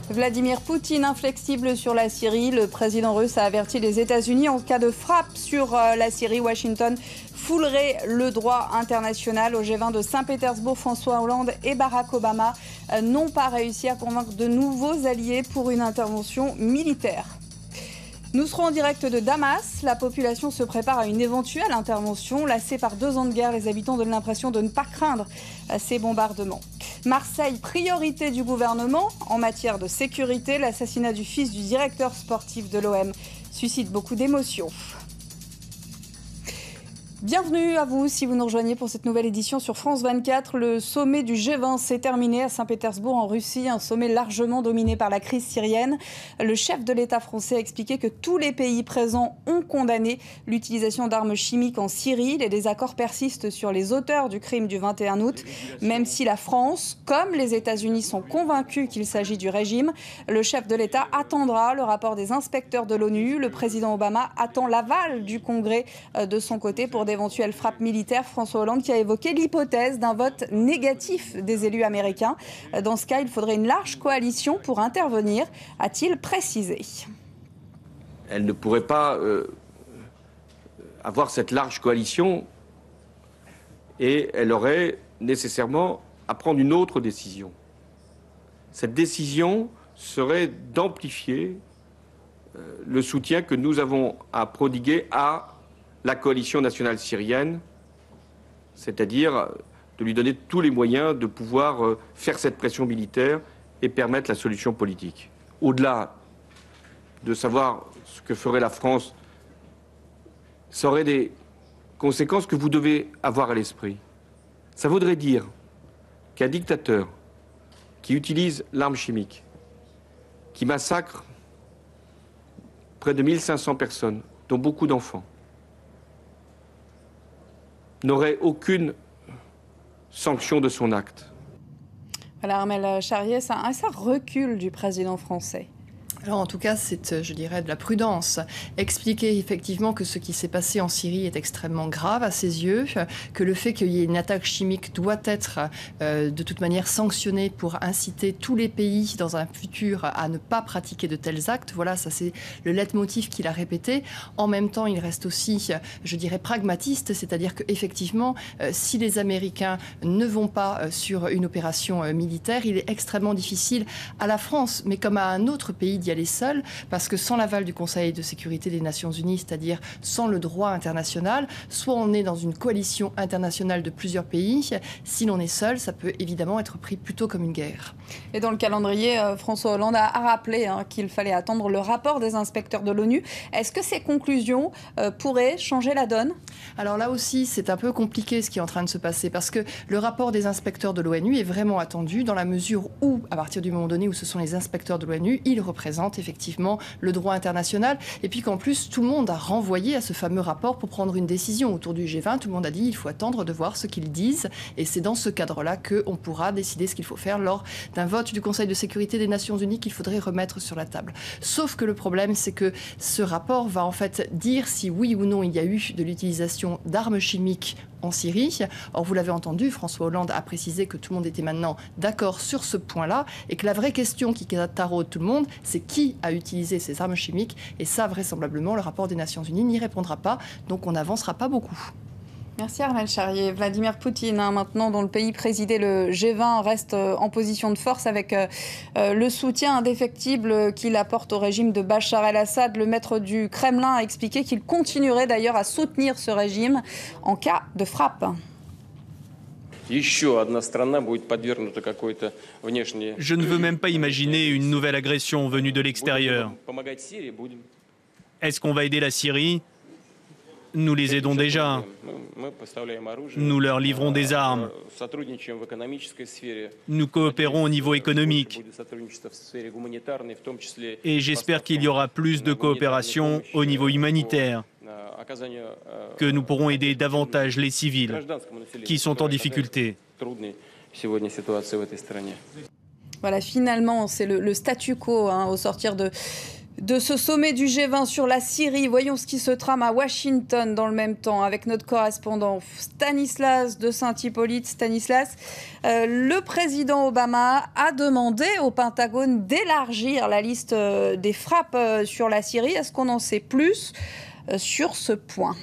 Vladimir Poutine inflexible sur la Syrie. Le président russe a averti les États-Unis en cas de frappe sur la Syrie. Washington foulerait le droit international. Au G20 de Saint-Pétersbourg, François Hollande et Barack Obama n'ont pas réussi à convaincre de nouveaux alliés pour une intervention militaire. Nous serons en direct de Damas. La population se prépare à une éventuelle intervention. Lassés par 2 ans de guerre, les habitants donnent l'impression de ne pas craindre ces bombardements. Marseille, priorité du gouvernement en matière de sécurité. L'assassinat du fils du directeur sportif de l'OM suscite beaucoup d'émotions. Bienvenue à vous si vous nous rejoignez pour cette nouvelle édition sur France 24. Le sommet du G20 s'est terminé à Saint-Pétersbourg en Russie, un sommet largement dominé par la crise syrienne. Le chef de l'État français a expliqué que tous les pays présents ont condamné l'utilisation d'armes chimiques en Syrie. Les désaccords persistent sur les auteurs du crime du 21 août. Même si la France, comme les États-Unis, sont convaincus qu'il s'agit du régime, le chef de l'État attendra le rapport des inspecteurs de l'ONU. Le président Obama attend l'aval du Congrès de son côté pour d'éventuelles frappes militaires. François Hollande qui a évoqué l'hypothèse d'un vote négatif des élus américains. Dans ce cas, il faudrait une large coalition pour intervenir, a-t-il précisé. Elle ne pourrait pas avoir cette large coalition et elle aurait nécessairement à prendre une autre décision. Cette décision serait d'amplifier le soutien que nous avons à prodiguer à la coalition nationale syrienne, c'est-à-dire de lui donner tous les moyens de pouvoir faire cette pression militaire et permettre la solution politique. Au-delà de savoir ce que ferait la France, ça aurait des conséquences que vous devez avoir à l'esprit. Ça voudrait dire qu'un dictateur qui utilise l'arme chimique, qui massacre près de 1500 personnes, dont beaucoup d'enfants, n'aurait aucune sanction de son acte. Voilà, Armelle Charrier, ça recule du président français. Alors en tout cas, c'est, je dirais, de la prudence. Expliquer effectivement que ce qui s'est passé en Syrie est extrêmement grave à ses yeux, que le fait qu'il y ait une attaque chimique doit être de toute manière sanctionné pour inciter tous les pays dans un futur à ne pas pratiquer de tels actes. Voilà, ça c'est le leitmotiv qu'il a répété. En même temps, il reste aussi, je dirais, pragmatiste, c'est-à-dire qu'effectivement, si les Américains ne vont pas sur une opération militaire, il est extrêmement difficile à la France, mais comme à un autre pays, d'y aller seul, parce que sans l'aval du Conseil de sécurité des Nations Unies, c'est-à-dire sans le droit international, soit on est dans une coalition internationale de plusieurs pays. Si l'on est seul, ça peut évidemment être pris plutôt comme une guerre. Et dans le calendrier, François Hollande a rappelé qu'il fallait attendre le rapport des inspecteurs de l'ONU. Est-ce que ces conclusions pourraient changer la donne ? Alors là aussi, c'est un peu compliqué ce qui est en train de se passer, parce que le rapport des inspecteurs de l'ONU est vraiment attendu dans la mesure où, à partir du moment donné où ce sont les inspecteurs de l'ONU, ils représentent effectivement le droit international, et puis qu'en plus tout le monde a renvoyé à ce fameux rapport pour prendre une décision autour du G20. Tout le monde a dit il faut attendre de voir ce qu'ils disent, et c'est dans ce cadre-là qu'on pourra décider ce qu'il faut faire lors d'un vote du Conseil de sécurité des Nations Unies qu'il faudrait remettre sur la table. Sauf que le problème, c'est que ce rapport va en fait dire si oui ou non il y a eu de l'utilisation d'armes chimiques en Syrie. Or, vous l'avez entendu, François Hollande a précisé que tout le monde était maintenant d'accord sur ce point-là, et que la vraie question qui taraude tout le monde, c'est qui a utilisé ces armes chimiques, et ça, vraisemblablement, le rapport des Nations Unies n'y répondra pas, donc on n'avancera pas beaucoup. Merci Armelle Charrier. Vladimir Poutine, maintenant dont le pays présidé le G20, reste en position de force avec le soutien indéfectible qu'il apporte au régime de Bachar el-Assad. Le maître du Kremlin a expliqué qu'il continuerait d'ailleurs à soutenir ce régime en cas de frappe. Je ne veux même pas imaginer une nouvelle agression venue de l'extérieur. Est-ce qu'on va aider la Syrie ? Nous les aidons déjà. Nous leur livrons des armes. Nous coopérons au niveau économique. Et j'espère qu'il y aura plus de coopération au niveau humanitaire, que nous pourrons aider davantage les civils qui sont en difficulté. Voilà, finalement, c'est le statu quo au sortir De ce sommet du G20 sur la Syrie, voyons ce qui se trame à Washington dans le même temps avec notre correspondant Stanislas de Saint-Hippolyte. Stanislas, le président Obama a demandé au Pentagone d'élargir la liste des frappes sur la Syrie. Est-ce qu'on en sait plus sur ce point ?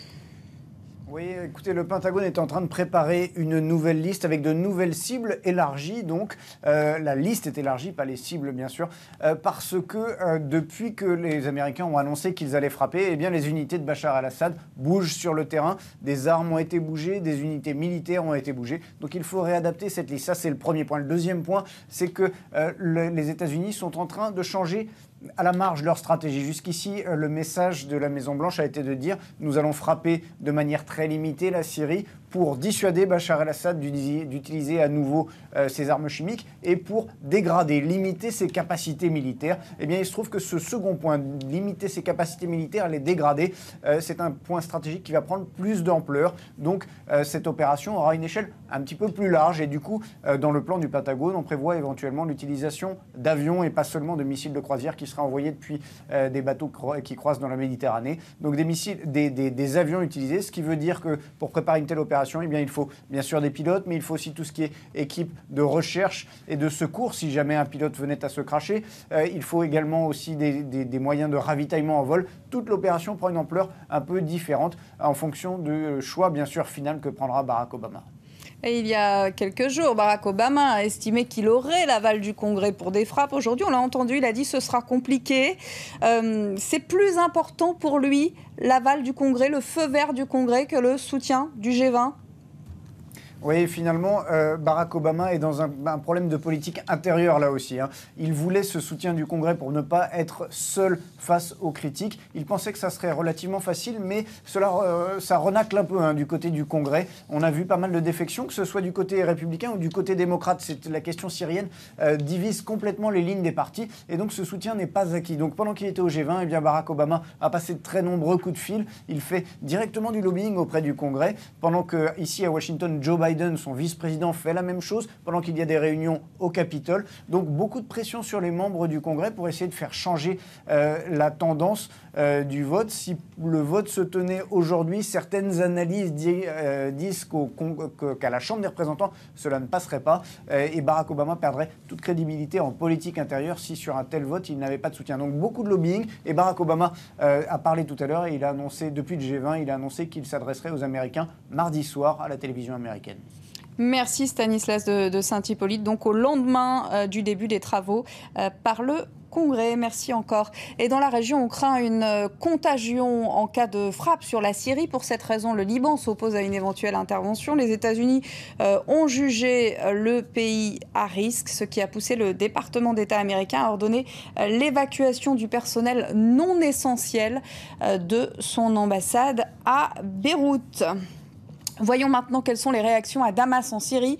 Oui, écoutez, le Pentagone est en train de préparer une nouvelle liste avec de nouvelles cibles élargies. Donc, la liste est élargie, pas les cibles, bien sûr, parce que depuis que les Américains ont annoncé qu'ils allaient frapper, eh bien, les unités de Bachar el-Assad bougent sur le terrain. Des armes ont été bougées, des unités militaires ont été bougées. Donc, il faut réadapter cette liste. Ça, c'est le premier point. Le deuxième point, c'est que les États-Unis sont en train de changer à la marge leur stratégie. Jusqu'ici, le message de la Maison-Blanche a été de dire « Nous allons frapper de manière très limitée la Syrie pour dissuader Bachar el-Assad d'utiliser à nouveau ses armes chimiques et pour dégrader, limiter ses capacités militaires. » Eh bien, il se trouve que ce second point, limiter ses capacités militaires, les dégrader, c'est un point stratégique qui va prendre plus d'ampleur. Donc, cette opération aura une échelle un petit peu plus large et du coup, dans le plan du Pentagone, on prévoit éventuellement l'utilisation d'avions et pas seulement de missiles de croisière qui sera envoyé depuis des bateaux qui croisent dans la Méditerranée. Donc des missiles, des avions utilisés, ce qui veut dire que pour préparer une telle opération, eh bien, il faut bien sûr des pilotes, mais il faut aussi tout ce qui est équipe de recherche et de secours si jamais un pilote venait à se cracher. Il faut également aussi des moyens de ravitaillement en vol. Toute l'opération prend une ampleur un peu différente en fonction du choix bien sûr final que prendra Barack Obama. Et il y a quelques jours, Barack Obama a estimé qu'il aurait l'aval du Congrès pour des frappes. Aujourd'hui, on l'a entendu, il a dit que ce sera compliqué. C'est plus important pour lui, l'aval du Congrès, le feu vert du Congrès, que le soutien du G20 ? Oui, finalement, Barack Obama est dans un problème de politique intérieure là aussi. Il voulait ce soutien du Congrès pour ne pas être seul face aux critiques. Il pensait que ça serait relativement facile, mais ça renacle un peu du côté du Congrès. On a vu pas mal de défections, que ce soit du côté républicain ou du côté démocrate. La question syrienne divise complètement les lignes des partis, et donc ce soutien n'est pas acquis. Donc pendant qu'il était au G20, eh bien, Barack Obama a passé de très nombreux coups de fil. Il fait directement du lobbying auprès du Congrès, pendant que ici à Washington, Joe Biden, son vice-président, fait la même chose pendant qu'il y a des réunions au Capitole. Donc beaucoup de pression sur les membres du Congrès pour essayer de faire changer la tendance du vote. Si le vote se tenait aujourd'hui, certaines analyses disent qu'à la Chambre des représentants, cela ne passerait pas et Barack Obama perdrait toute crédibilité en politique intérieure si sur un tel vote, il n'avait pas de soutien. Donc beaucoup de lobbying, et Barack Obama a parlé tout à l'heure et il a annoncé, depuis le G20, il a annoncé qu'il s'adresserait aux Américains mardi soir à la télévision américaine. Merci Stanislas de Saint-Hippolyte. Donc au lendemain du début des travaux par le Congrès. Merci encore. Et dans la région, on craint une contagion en cas de frappe sur la Syrie. Pour cette raison, le Liban s'oppose à une éventuelle intervention. Les États-Unis ont jugé le pays à risque, ce qui a poussé le département d'État américain à ordonner l'évacuation du personnel non essentiel de son ambassade à Beyrouth. Voyons maintenant quelles sont les réactions à Damas en Syrie,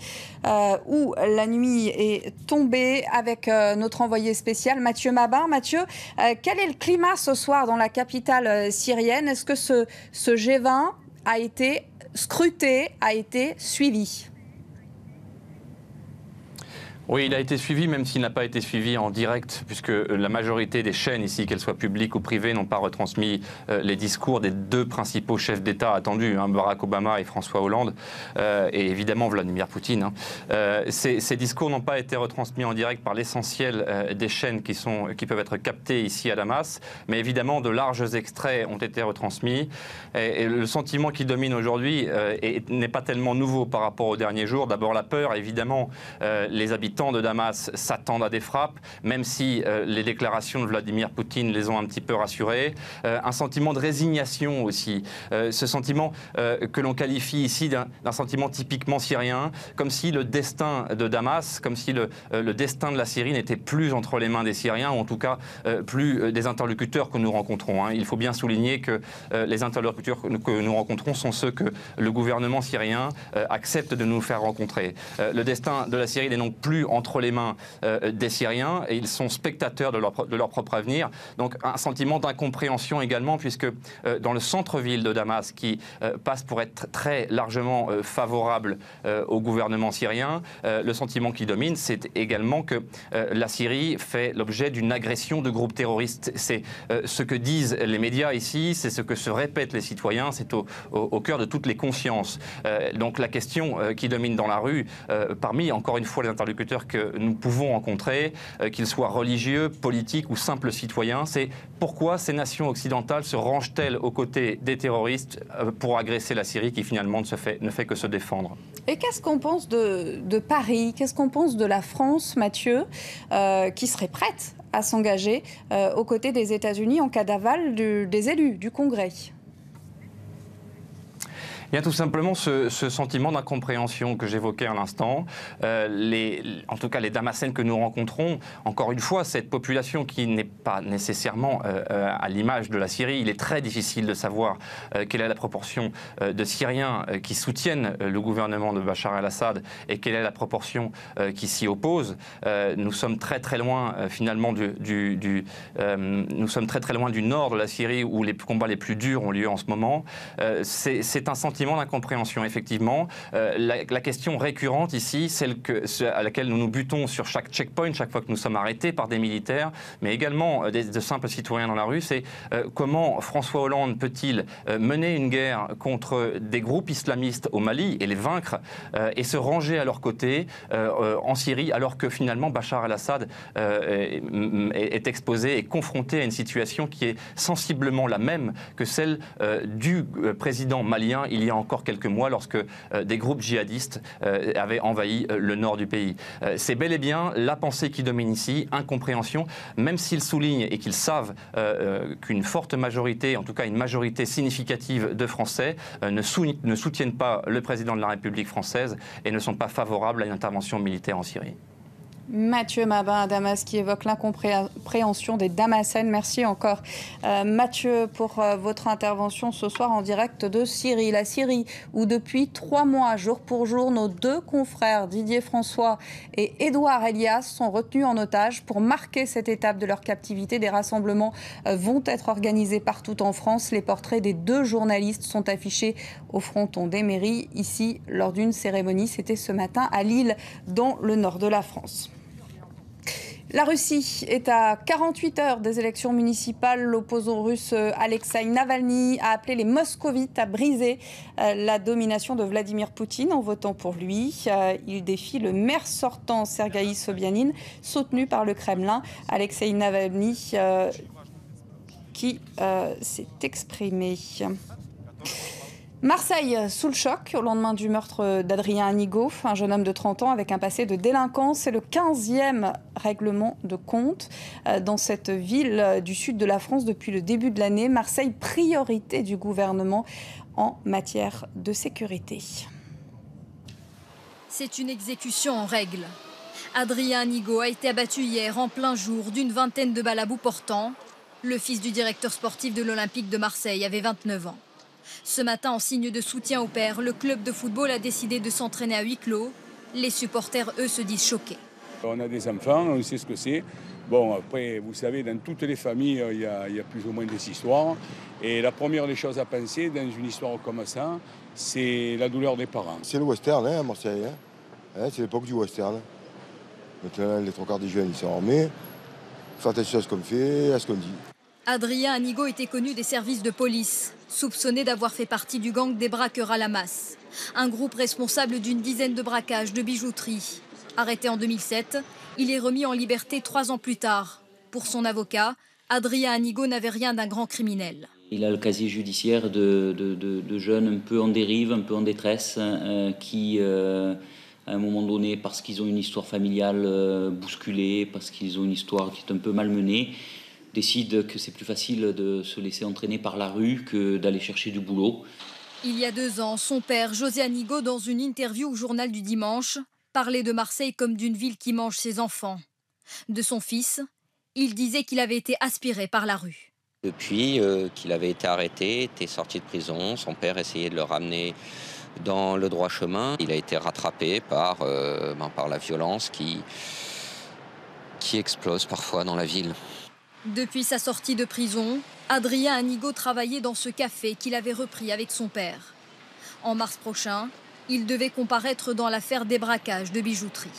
où la nuit est tombée avec notre envoyé spécial Mathieu Mabin. Mathieu, quel est le climat ce soir dans la capitale syrienne ? Est-ce que ce G20 a été scruté, a été suivi ? Oui, il a été suivi, même s'il n'a pas été suivi en direct, puisque la majorité des chaînes ici, qu'elles soient publiques ou privées, n'ont pas retransmis les discours des deux principaux chefs d'État attendus, Barack Obama et François Hollande, et évidemment Vladimir Poutine. Ces discours n'ont pas été retransmis en direct par l'essentiel des chaînes qui peuvent être captées ici à Damas, mais évidemment de larges extraits ont été retransmis. Et le sentiment qui domine aujourd'hui n'est pas tellement nouveau par rapport aux derniers jours. D'abord la peur, évidemment, les habitants de Damas s'attendent à des frappes, même si les déclarations de Vladimir Poutine les ont un petit peu rassurés. Un sentiment de résignation aussi, ce sentiment que l'on qualifie ici d'un sentiment typiquement syrien, comme si le destin de Damas, comme si le destin de la Syrie n'était plus entre les mains des Syriens, ou en tout cas plus des interlocuteurs que nous rencontrons. Il faut bien souligner que les interlocuteurs que nous rencontrons sont ceux que le gouvernement syrien accepte de nous faire rencontrer. Le destin de la Syrie n'est donc plus entre les mains des Syriens et ils sont spectateurs de leur propre avenir. Donc un sentiment d'incompréhension également, puisque dans le centre-ville de Damas, qui passe pour être très largement favorable au gouvernement syrien, le sentiment qui domine, c'est également que la Syrie fait l'objet d'une agression de groupes terroristes. C'est ce que disent les médias ici, c'est ce que se répètent les citoyens, c'est au cœur de toutes les consciences. Donc la question qui domine dans la rue, parmi encore une fois les interlocuteurs que nous pouvons rencontrer, qu'ils soient religieux, politiques ou simples citoyens, c'est pourquoi ces nations occidentales se rangent-elles aux côtés des terroristes pour agresser la Syrie qui finalement ne fait que se défendre. Et qu'est-ce qu'on pense de Paris? Qu'est-ce qu'on pense de la France, Mathieu, qui serait prête à s'engager aux côtés des États-Unis en cas d'aval des élus du Congrès? Il y a tout simplement ce sentiment d'incompréhension que j'évoquais à l'instant. En tout cas, les Damascènes que nous rencontrons, encore une fois, cette population qui n'est pas nécessairement à l'image de la Syrie, il est très difficile de savoir quelle est la proportion de Syriens qui soutiennent le gouvernement de Bachar el-Assad et quelle est la proportion qui s'y oppose. Nous sommes très très loin finalement nous sommes très très loin du nord de la Syrie où les combats les plus durs ont lieu en ce moment. C'est un sentiment d'incompréhension, effectivement. La question récurrente ici, celle à laquelle nous nous butons sur chaque checkpoint, chaque fois que nous sommes arrêtés par des militaires, mais également de simples citoyens dans la rue, c'est comment François Hollande peut-il mener une guerre contre des groupes islamistes au Mali et les vaincre et se ranger à leur côté en Syrie, alors que finalement Bachar el-Assad est exposé et confronté à une situation qui est sensiblement la même que celle du président malien il y a encore quelques mois lorsque des groupes djihadistes avaient envahi le nord du pays. C'est bel et bien la pensée qui domine ici, incompréhension, même s'ils soulignent et qu'ils savent qu'une forte majorité, en tout cas une majorité significative de Français ne soutiennent pas le président de la République française et ne sont pas favorables à une intervention militaire en Syrie. Mathieu Mabin à Damas qui évoque l'incompréhension des Damascènes. Merci encore Mathieu pour votre intervention ce soir en direct de Syrie. La Syrie où depuis 3 mois, jour pour jour, nos 2 confrères Didier François et Édouard Elias sont retenus en otage. Pour marquer cette étape de leur captivité, des rassemblements vont être organisés partout en France. Les portraits des 2 journalistes sont affichés au fronton des mairies ici lors d'une cérémonie. C'était ce matin à Lille dans le nord de la France. La Russie est à 48 heures des élections municipales. L'opposant russe Alexeï Navalny a appelé les moscovites à briser la domination de Vladimir Poutine en votant pour lui. Il défie le maire sortant Sergueï Sobyanin, soutenu par le Kremlin. Alexeï Navalny qui s'est exprimé. Marseille, sous le choc, au lendemain du meurtre d'Adrien Anigo, un jeune homme de 30 ans avec un passé de délinquance. C'est le 15e règlement de compte dans cette ville du sud de la France depuis le début de l'année. Marseille, priorité du gouvernement en matière de sécurité. C'est une exécution en règle. Adrien Anigo a été abattu hier en plein jour d'une vingtaine de balles à bout portant. Le fils du directeur sportif de l'Olympique de Marseille avait 29 ans. Ce matin, en signe de soutien au père, le club de football a décidé de s'entraîner à huis clos. Les supporters, eux, se disent choqués. On a des enfants, on sait ce que c'est. Bon, après, vous savez, dans toutes les familles, il y a plus ou moins des histoires. Et la première des choses à penser dans une histoire comme ça, c'est la douleur des parents. C'est le western, à Marseille. C'est l'époque du western. Maintenant, les 3 quarts des jeunes, ils sont armés. Faites attention à ce qu'on fait, à ce qu'on dit. Adrien Anigo était connu des services de police, soupçonné d'avoir fait partie du gang des braqueurs à la masse. Un groupe responsable d'une dizaine de braquages de bijouterie. Arrêté en 2007, il est remis en liberté 3 ans plus tard. Pour son avocat, Adrien Anigo n'avait rien d'un grand criminel. Il a le casier judiciaire de jeunes un peu en dérive, un peu en détresse, qui, à un moment donné, parce qu'ils ont une histoire familiale bousculée, parce qu'ils ont une histoire qui est un peu malmenée, décident que c'est plus facile de se laisser entraîner par la rue que d'aller chercher du boulot. Il y a 2 ans, son père, José Anigo, dans une interview au journal du dimanche, parlait de Marseille comme d'une ville qui mange ses enfants. De son fils, il disait qu'il avait été aspiré par la rue. Depuis qu'il avait été arrêté, était sorti de prison, son père essayait de le ramener dans le droit chemin. Il a été rattrapé par la violence qui explose parfois dans la ville. Depuis sa sortie de prison, Adrien Anigo travaillait dans ce café qu'il avait repris avec son père. En mars prochain, il devait comparaître dans l'affaire des braquages de bijouterie.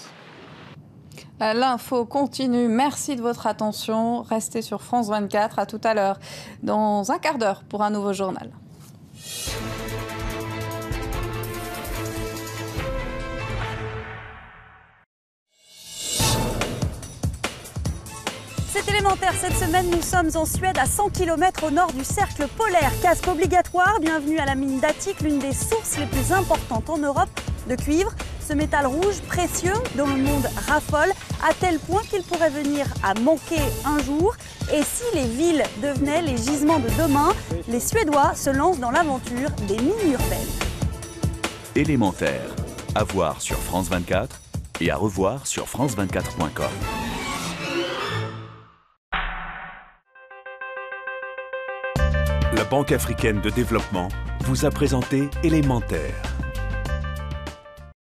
L'info continue. Merci de votre attention. Restez sur France 24. À tout à l'heure, dans un quart d'heure, pour un nouveau journal. C'est élémentaire, cette semaine nous sommes en Suède à 100 km au nord du cercle polaire. Casque obligatoire, bienvenue à la mine d'Attic, l'une des sources les plus importantes en Europe de cuivre. Ce métal rouge précieux dont le monde raffole à tel point qu'il pourrait venir à manquer un jour. Et si les villes devenaient les gisements de demain, les Suédois se lancent dans l'aventure des mines urbaines. Élémentaire, à voir sur France 24 et à revoir sur france24.com. La Banque africaine de développement vous a présenté Élémentaire.